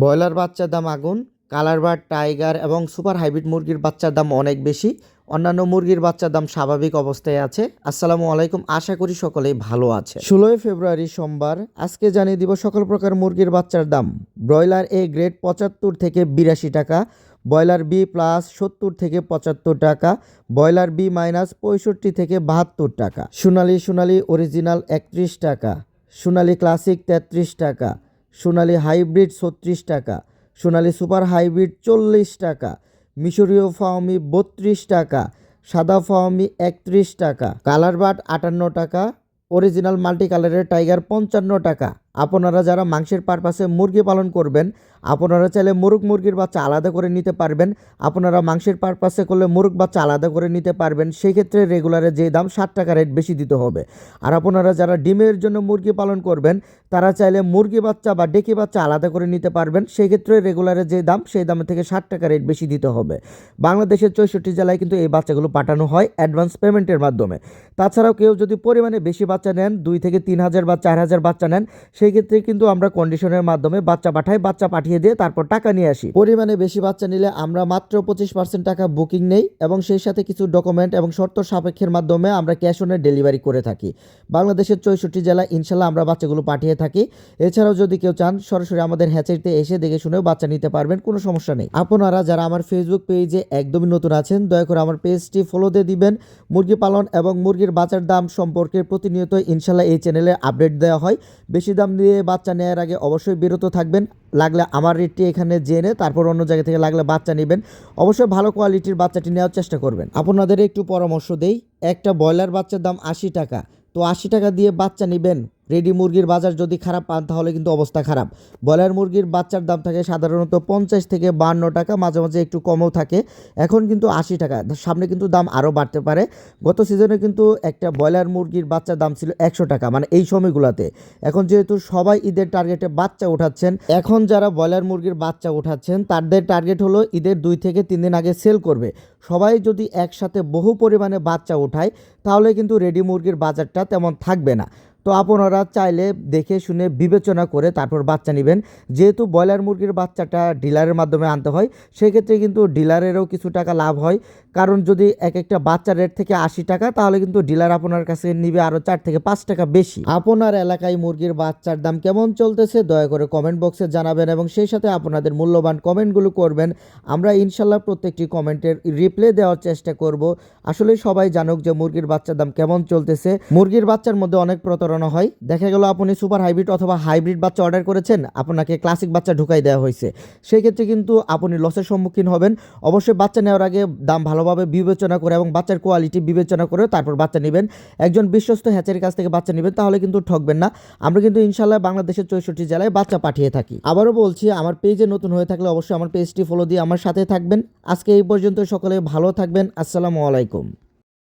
Broiler বাচ্চার দাম আগুন, কালার বার্ড, টাইগার এবং সুপার হাইব্রিড মুরগির বাচ্চার দাম অনেক বেশি। অন্যান্য মুরগির বাচ্চার দাম স্বাভাবিক অবস্থায় আছে। আসসালামু আলাইকুম, আশা করি সকলেই ভালো আছে। 16 ফেব্রুয়ারি সোমবার, আজকে জানিয়ে দিব সকল প্রকার মুরগির বাচ্চার দাম। ব্রয়লার এ গ্রেড 75 থেকে 82 টাকা, ব্রয়লার বি প্লাস 70 থেকে 75 টাকা, ব্রয়লার বি মাইনাস 65 থেকে 72 টাকা, সোনালি অরিজিনাল 31 টাকা, সোনালি ক্লাসিক 33 টাকা, সোনালি হাইব্রিড 36 টাকা, সোনালি সুপার হাইব্রিড 40 টাকা, মিশরীয় ফাওমি 32 টাকা, সাদা ফাওমি 31 টাকা, কালার বার্ড 58 টাকা, অরিজিনাল মাল্টি কালারের টাইগার 55 টাকা। আপনারা যারা মাংসের পারপাসে মুরগি পালন করবেন, আপনারা চাইলে মুরগির বাচ্চা আলাদা করে নিতে পারবেন। আপনারা মাংসের পারপাসে করলে মুরগ বাচ্চা আলাদা করে নিতে পারবেন। সেই ক্ষেত্রে রেগুলারে যে দাম 60 টাকা রেট বেশি দিতে হবে। আর আপনারা যারা ডিমের জন্য মুরগি পালন করবেন, তারা চাইলে মুরগি বাচ্চা বা ডেকি বাচ্চা আলাদা করে নিতে পারবেন। সেই ক্ষেত্রে রেগুলারে যে দাম, সেই দামের থেকে 60 টাকা রেট বেশি দিতে হবে। বাংলাদেশের 64 জেলায় কিন্তু এই বাচ্চাগুলো পাঠানো হয় অ্যাডভান্স পেমেন্টের মাধ্যমে। তাছাড়াও কেউ যদি পরিমাণে বেশি বাচ্চা নেন, 2 থেকে 3,000 বা 4,000 বাচ্চা নেন, সেই ক্ষেত্রে কিন্তু আমরা কন্ডিশনের মাধ্যমে বাচ্চা পাঠাই, বাচ্চা পাঠিয়ে দিয়ে তারপর টাকা নিয়ে আসি। পরিমাণে বেশি বাচ্চা নিলে আমরা মাত্র 25% টাকা বুকিং নেই এবং সেই সাথে কিছু ডকুমেন্ট এবং শর্ত সাপেক্ষের মাধ্যমে আমরা ক্যাশ অনে ডেলিভারি করে থাকি। বাংলাদেশের 64 জেলায় ইনশাল্লাহ আমরা বাচ্চাগুলো পাঠিয়ে থাকি। এছাড়াও যদি কেউ চান সরাসরি আমাদের হ্যাচারিতে এসে দেখে শুনেও বাচ্চা নিতে পারবেন, কোনো সমস্যা নেই। আপনারা যারা আমার ফেসবুক পেজে একদমই নতুন আছেন, দয়া করে আমার পেজটি ফলো দিয়ে দিবেন। মুরগি পালন এবং মুরগির বাচ্চার দাম সম্পর্কে প্রতিনিয়ত ইনশাল্লাহ এই চ্যানেলে আপডেট দেওয়া হয়। বেশি দাম দিয়ে বাচ্চা নেওয়ার আগে অবশ্যই বিরত থাকবেন। লাগলে আমার রেটটি এখানে জেনে তারপর অন্য জায়গা থেকে লাগলে বাচ্চা নেবেন। অবশ্যই ভালো কোয়ালিটির বাচ্চাটি নেওয়ার চেষ্টা করবেন। আপনাদের একটু পরামর্শ দেই, একটা ব্রয়লার বাচ্চার দাম 80 টাকা, তো 80 টাকা দিয়ে বাচ্চা নেবেন। রেডি মুরগির বাজার যদি খারাপ পান তাহলে কিন্তু অবস্থা খারাপ। ব্রয়লার মুরগির বাচ্চার দাম থাকে সাধারণত 50 থেকে 52 টাকা, মাঝে মাঝে একটু কমও থাকে। এখন কিন্তু 80 টাকা, সামনে কিন্তু দাম আরও বাড়তে পারে। গত সিজনে কিন্তু একটা ব্রয়লার মুরগির বাচ্চার দাম ছিল 100 টাকা, মানে এই সময়গুলোতে। এখন যেহেতু সবাই ঈদের টার্গেটে বাচ্চা উঠাচ্ছেন, এখন যারা ব্রয়লার মুরগির বাচ্চা উঠাচ্ছেন তাদের টার্গেট হলো ঈদের 2 থেকে 3 দিন আগে সেল করবে। সবাই যদি একসাথে বহু পরিমাণে বাচ্চা উঠায় তাহলে কিন্তু রেডি মুরগির বাজারটা তেমন থাকবে না। তো আপনারা চাইলে দেখে শুনে বিবেচনা করে তারপর বাচ্চা নেবেন। যেহেতু ব্রয়লার মুরগির বাচ্চাটা ডিলারের মাধ্যমে আনতে হয়, সেক্ষেত্রে কিন্তু ডিলারেরও কিছু টাকা লাভ হয়। কারণ যদি একটা বাচ্চার রেট থেকে 80 টাকা, তাহলে কিন্তু ডিলার আপনার কাছে নিবে আরও 4 থেকে 5 টাকা বেশি। আপনার এলাকায় মুরগির বাচ্চার দাম কেমন চলতেছে দয়া করে কমেন্ট বক্সে জানাবেন এবং সেই সাথে আপনাদের মূল্যবান কমেন্টগুলো করবেন। আমরা ইনশাল্লাহ প্রত্যেকটি কমেন্টের রিপ্লাই দেওয়ার চেষ্টা করব। আসলে সবাই জানুক যে মুরগির বাচ্চার দাম কেমন চলতেছে। মুরগির বাচ্চার মধ্যে অনেক প্রতারণা হয়। দেখা গেল আপনি সুপার হাইব্রিড অথবা হাইব্রিড বাচ্চা অর্ডার করেছেন, আপনাকে ক্লাসিক বাচ্চা ঢুকাই দেওয়া হয়েছে। সেই ক্ষেত্রে কিন্তু আপনি লসের সম্মুখীন হবেন। অবশ্যই বাচ্চা নেওয়ার আগে দাম ভালোভাবে বিবেচনা করে এবং বাচ্চার কোয়ালিটি বিবেচনা করে তারপর বাচ্চা নেবেন। একজন বিশ্বস্ত হ্যাচারির কাছ থেকে বাচ্চা নেবেন, তাহলে কিন্তু ঠকবেন না। আমরা কিন্তু ইনশাল্লাহ বাংলাদেশের 64 জেলায় বাচ্চা পাঠিয়ে থাকি। আবারও বলছি, আমার পেজে নতুন হয়ে থাকলে অবশ্যই আমার পেজটি ফলো দিয়ে আমার সাথে থাকবেন। আজকে এই পর্যন্ত, সকলে ভালো থাকবেন। আসসালামু আলাইকুম।